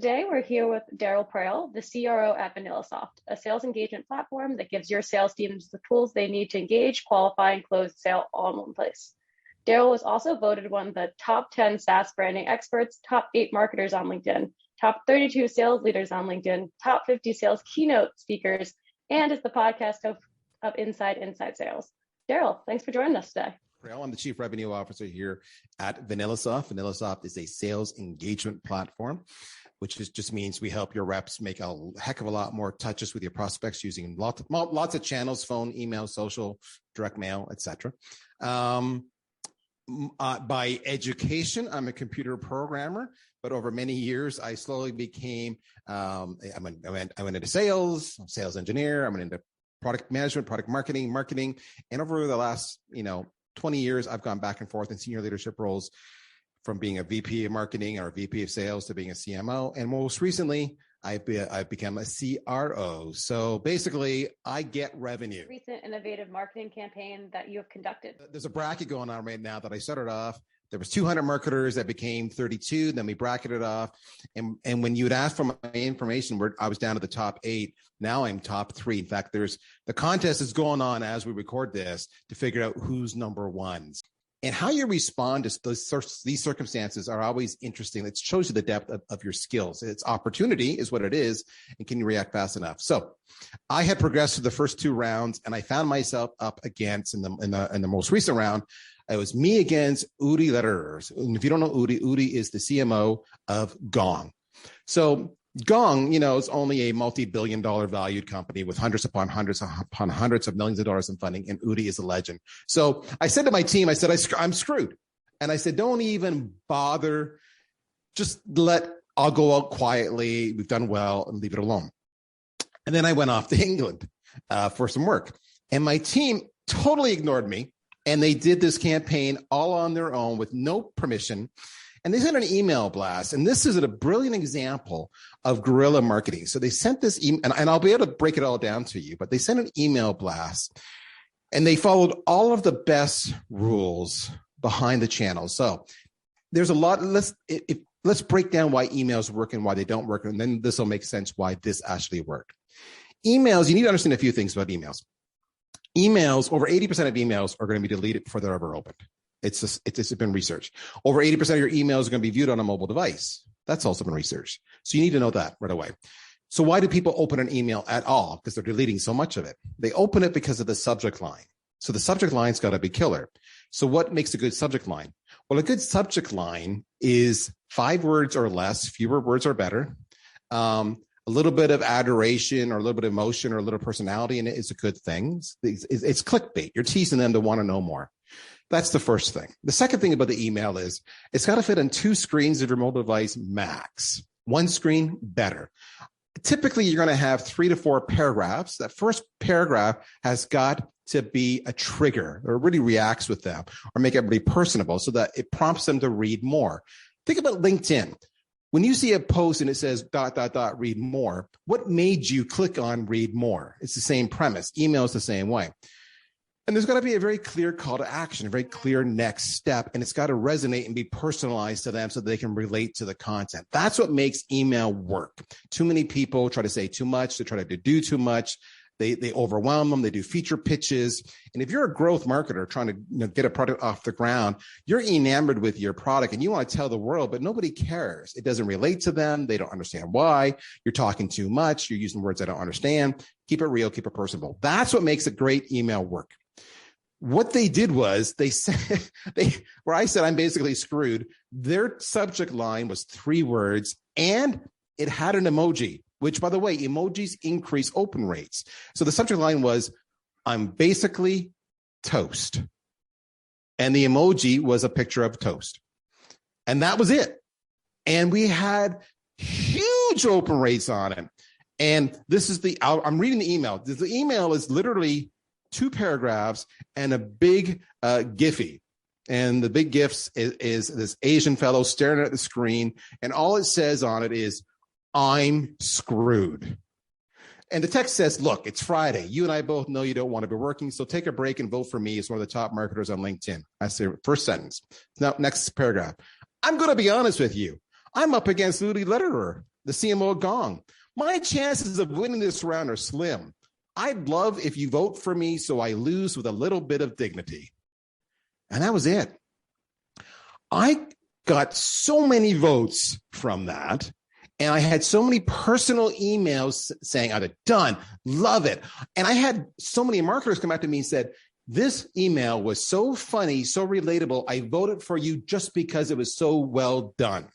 Today, we're here with Darryl Praill, the CRO at VanillaSoft, a sales engagement platform that gives your sales teams the tools they need to engage, qualify, and close the sale all in one place. Darryl was also voted one of the top 10 SaaS branding experts, top 8 marketers on LinkedIn, top 32 sales leaders on LinkedIn, top 50 sales keynote speakers, and is the podcast of Inside Sales. Darryl, thanks for joining us today. I'm the Chief Revenue Officer here at VanillaSoft. VanillaSoft is a sales engagement platform, which just means we help your reps make a heck of a lot more touches with your prospects using lots of channels: phone, email, social, direct mail, etc. By education, I'm a computer programmer, but over many years, I slowly became, I went into sales engineer. I went into product management, product marketing. And over the last, 20 years, I've gone back and forth in senior leadership roles, from being a VP of marketing or a VP of sales to being a CMO. And most recently, I've become a CRO. So basically, I get revenue. Recent innovative marketing campaign that you have conducted. There's a bracket going on right now that I started off. There was 200 marketers that became 32. Then we bracketed off. And when you would ask for my information, I was down to the top 8. Now I'm top 3. In fact, the contest is going on as we record this to figure out who's number 1. And how you respond to these circumstances are always interesting. It shows you the depth of your skills. It's opportunity is what it is. And can you react fast enough? So I had progressed to the first 2 rounds, and I found myself up against in the most recent round. It was me against Udi Lederer. And if you don't know Udi is the CMO of Gong. So Gong, is only a multi-billion-dollar valued company with hundreds upon hundreds of millions of dollars in funding, and Udi is a legend. So I said to my team, I'm screwed. And I said, don't even bother. Just I'll go out quietly. We've done well, and leave it alone. And then I went off to England for some work. And my team totally ignored me. And they did this campaign all on their own with no permission. And they sent an email blast. And this is a brilliant example of guerrilla marketing. So they sent this email, and I'll be able to break it all down to you, but they sent an email blast, and they followed all of the best rules behind the channel. So there's a lot. Let's break down why emails work and why they don't work. And then this will make sense why this actually worked. Emails, you need to understand a few things about emails. Emails, over 80% of emails are going to be deleted before they're ever opened. It's been researched. Over 80% of your emails are going to be viewed on a mobile device. That's also been researched. So you need to know that right away. So why do people open an email at all? Because they're deleting so much of it. They open it because of the subject line. So the subject line's got to be killer. So what makes a good subject line? Well, a good subject line is 5 words or less. Fewer words are better. A little bit of adoration or a little bit of emotion or a little personality in it is a good thing. It's clickbait. You're teasing them to want to know more. That's the first thing. The second thing about the email is it's got to fit on 2 screens of your mobile device max. 1 screen, better. Typically, you're going to have 3 to 4 paragraphs. That first paragraph has got to be a trigger or really reacts with them or make everybody personable so that it prompts them to read more. Think about LinkedIn. When you see a post and it says ... read more, what made you click on read more? It's the same premise. Email is the same way. And there's got to be a very clear call to action, a very clear next step, and it's got to resonate and be personalized to them so that they can relate to the content. That's what makes email work. Too many people try to say too much. They try to do too much. They overwhelm them. They do feature pitches. And if you're a growth marketer trying to get a product off the ground, you're enamored with your product and you want to tell the world, but nobody cares. It doesn't relate to them. They don't understand why. You're talking too much. You're using words I don't understand. Keep it real. Keep it personable. That's what makes a great email work. What they did was where I said I'm basically screwed, their subject line was 3 words and it had an emoji, which, by the way, emojis increase open rates. So the subject line was, I'm basically toast. And the emoji was a picture of toast. And that was it. And we had huge open rates on it. And this is I'm reading the email. The email is literally 2 paragraphs and a big Giphy. And the big GIFs is this Asian fellow staring at the screen. And all it says on it is, I'm screwed. And the text says, look, it's Friday. You and I both know you don't want to be working, so take a break and vote for me as one of the top marketers on LinkedIn. That's the first sentence. Now, next paragraph. I'm going to be honest with you. I'm up against Udi Lederer. the CMO Gong. My chances of winning this round are slim. I'd love if you vote for me so I lose with a little bit of dignity. And that was it. I got so many votes from that. And I had so many personal emails saying, I'm done, love it. And I had so many marketers come back to me and said, this email was so funny, so relatable. I voted for you just because it was so well done.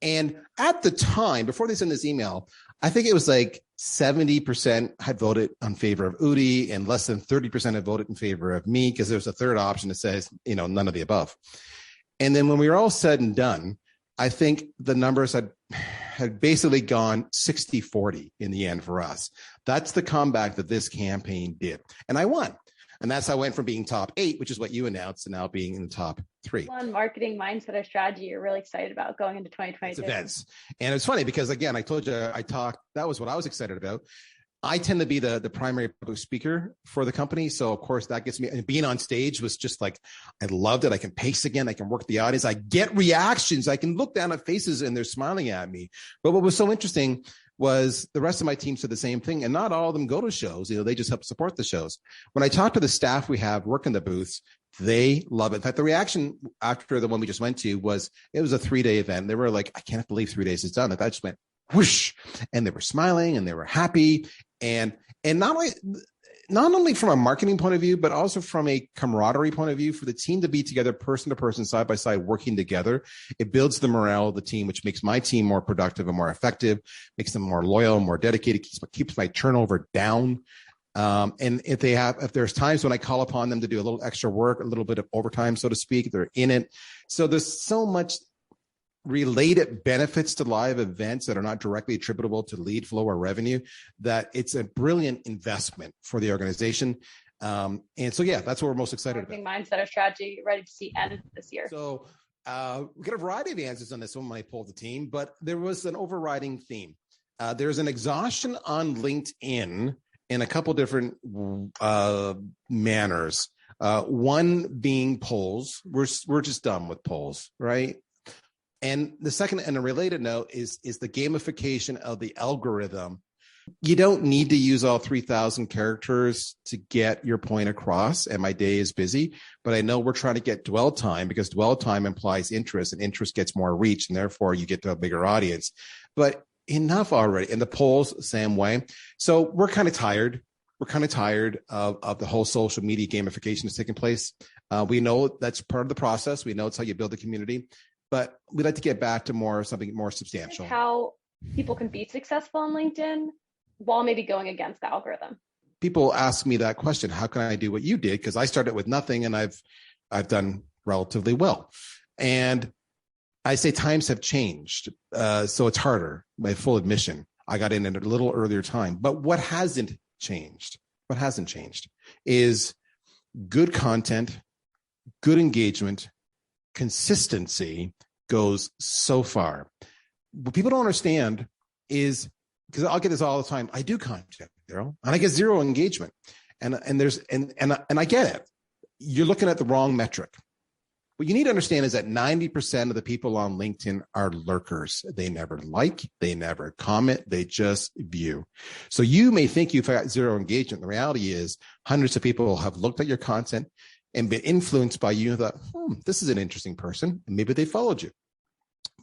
And at the time, before they sent this email, I think it was like 70% had voted in favor of Udi and less than 30% had voted in favor of me, because there's a third option that says, none of the above. And then when we were all said and done, I think the numbers had basically gone 60-40 in the end for us. That's the comeback that this campaign did. And I won. And that's how I went from being top 8, which is what you announced, to now being in the top 3. One marketing mindset or strategy you're really excited about going into 2022. It's events. And it's funny because, again, I told you that was what I was excited about. I tend to be the primary public speaker for the company. So of course that gets me, and being on stage was just like, I loved it. I can pace again. I can work the audience. I get reactions. I can look down at faces and they're smiling at me. But what was so interesting was the rest of my team said the same thing. And not all of them go to shows. They just help support the shows. When I talk to the staff we have working the booths, they love it. In fact, the reaction after the one we just went to was, it was a 3-day event. They were like, I can't believe 3 days is done. That just went whoosh, and they were smiling and they were happy. And not only from a marketing point of view, but also from a camaraderie point of view, for the team to be together, person to person, side by side, working together, it builds the morale of the team, which makes my team more productive and more effective, makes them more loyal, more dedicated, keeps my turnover down. And if there's times when I call upon them to do a little extra work, a little bit of overtime, so to speak, they're in it. So there's so much related benefits to live events that are not directly attributable to lead flow or revenue, that it's a brilliant investment for the organization. And so, yeah, that's what we're most excited about. Mindset or strategy ready to see end this year. So we got a variety of answers on this one when I pulled the team, but there was an overriding theme. There's an exhaustion on LinkedIn in a couple different manners. One being polls. We're just done with polls, right? And the second, and a related note, is the gamification of the algorithm. You don't need to use all 3,000 characters to get your point across, and my day is busy, but I know we're trying to get dwell time, because dwell time implies interest, and interest gets more reach, and therefore you get to a bigger audience. But enough already. And the polls, same way. So we're kind of tired. We're kind of tired of the whole social media gamification that's taking place. We know that's part of the process. We know it's how you build a community. But we'd like to get back to something more substantial. How people can be successful on LinkedIn while maybe going against the algorithm. People ask me that question. How can I do what you did? Because I started with nothing and I've done relatively well. And I say times have changed. So it's harder, by full admission. I got in at a little earlier time. But what hasn't changed is good content, good engagement, consistency goes so far. What people don't understand is, because I'll get this all the time, I do content, Darryl, and I get zero engagement. And I get it. You're looking at the wrong metric. What you need to understand is that 90% of the people on LinkedIn are lurkers. They never like, they never comment, they just view. So you may think you've got zero engagement. The reality is hundreds of people have looked at your content and been influenced by you and thought, this is an interesting person. And maybe they followed you,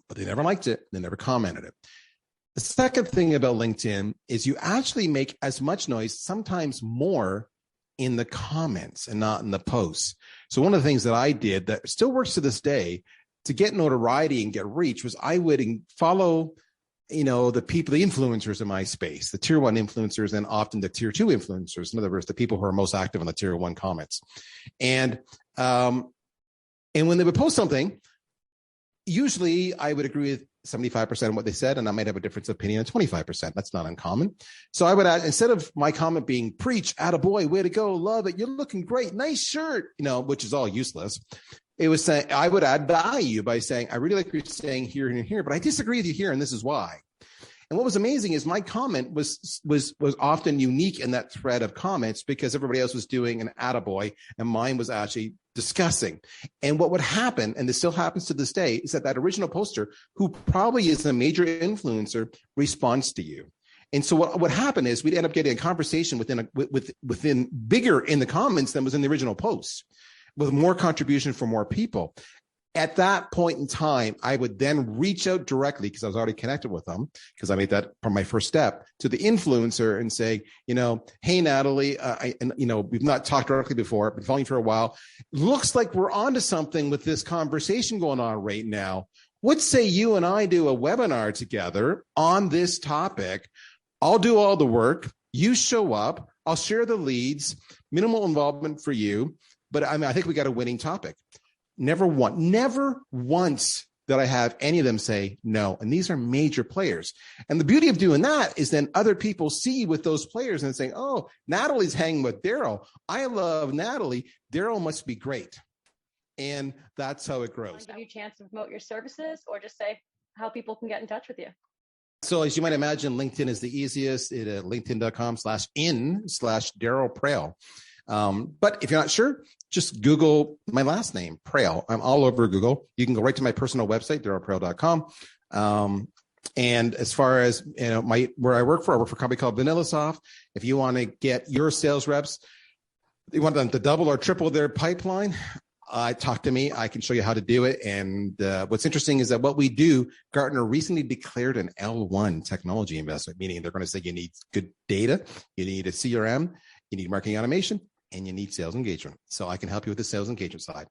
but they never liked it. They never commented it. The second thing about LinkedIn is you actually make as much noise, sometimes more, in the comments and not in the posts. So one of the things that I did that still works to this day to get notoriety and get reach was I would follow, the people, the influencers in my space, the tier 1 influencers, and often the tier 2 influencers. In other words, the people who are most active on the tier 1 comments. And when they would post something, usually I would agree with 75% of what they said, and I might have a difference of opinion of 25%. That's not uncommon. So I would add, instead of my comment being preach, attaboy, way to go, love it, you're looking great, nice shirt, which is all useless. It was saying, I would add value by saying, I really like what you're saying here and here, but I disagree with you here, and this is why. And what was amazing is my comment was often unique in that thread of comments, because everybody else was doing an attaboy, and mine was actually discussing. And what would happen, and this still happens to this day, is that that original poster, who probably is a major influencer, responds to you. And so what would happen is we'd end up getting a conversation within bigger in the comments than was in the original post, with more contribution from more people. At that point in time, I would then reach out directly, because I was already connected with them, because I made that my first step, to the influencer and say, hey, Natalie, we've not talked directly before, been following you for a while. Looks like we're onto something with this conversation going on right now. What say you and I do a webinar together on this topic? I'll do all the work. You show up. I'll share the leads, minimal involvement for you. But I think we got a winning topic. Never once did I have any of them say no. And these are major players. And the beauty of doing that is then other people see with those players and saying, oh, Natalie's hanging with Darryl. I love Natalie. Darryl must be great. And that's how it grows. Give you a chance to promote your services, or just say how people can get in touch with you. So as you might imagine, LinkedIn is the easiest. LinkedIn.com/in/Darryl Praill. But if you're not sure, just Google my last name, Praill. I'm all over Google. You can go right to my personal website, darrylpraill.com. And as far as where I work for a company called VanillaSoft. If you want to get your sales reps, you want them to double or triple their pipeline, talk to me. I can show you how to do it. And what's interesting is that what we do, Gartner recently declared an L1 technology investment, meaning they're going to say you need good data, you need a CRM, you need marketing automation, and you need sales engagement. So I can help you with the sales engagement side.